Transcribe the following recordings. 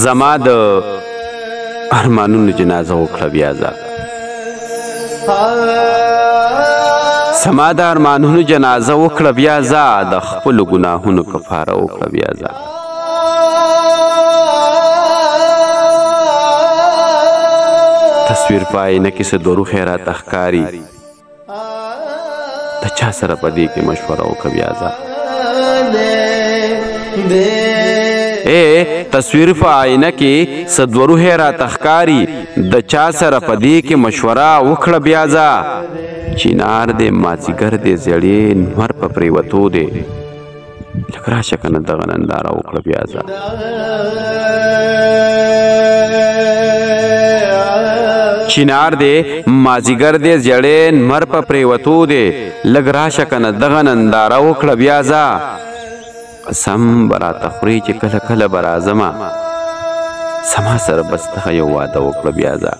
زما د ارمانونو جنازه وکړه بیا ځه زما د ارمانونو جنازه وکړه بیا ځه د خپلو ګناهونو کفاره وکړه بیا ځه تصویر په آینه کې څه دوړو خیراته ښکاري د چا سره په دې کې مشوره وکړه بیا ځه تصویر په آینه کې څه دوړو خیراته ښکاري د چا سره په دې کې مشوره وکړه بیا ځه چینار دی مازیګر دی زړې نور په پرېوتو دی لږ راشه که نه دغه ننداره وکړه بیا ځه چینار دی مازیګر دی زړې نور په پرېوتو دی لږ راشه که نه دغه ننداره وکړه بیا ځه قسم به راته خورې چې کله کله به راځمه زما سره بس دغه یو واده وکړه بیا ځه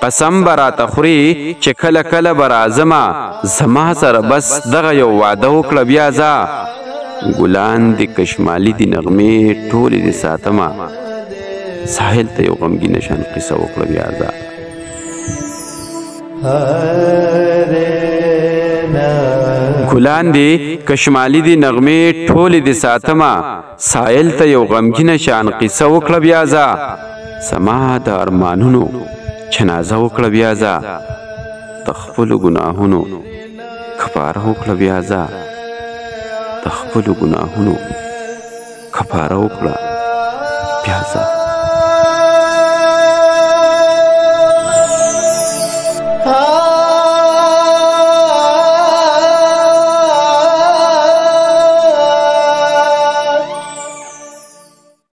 قسم به راته خورې چې کله کله به راځمه زما سره بس دغه یو واده وکړه بیا ځه ګلان دي کشمالي دي نغمې ټولې دې ساتمه ساحل ته یو غمګینه شان قصه وکړه بیا ځه ګلان دي کشمالي دي نغمې ټولې دې ساتمه ساحل ته یو غمګینه شان قصه وکړه بیا ځه زما د ارمانونو جنازه وکړه بیا ځه د خپلو ګناهونو کفاره وکړه بیا ځه د خپلو ګناهونو کفاره وکړه بیا ځه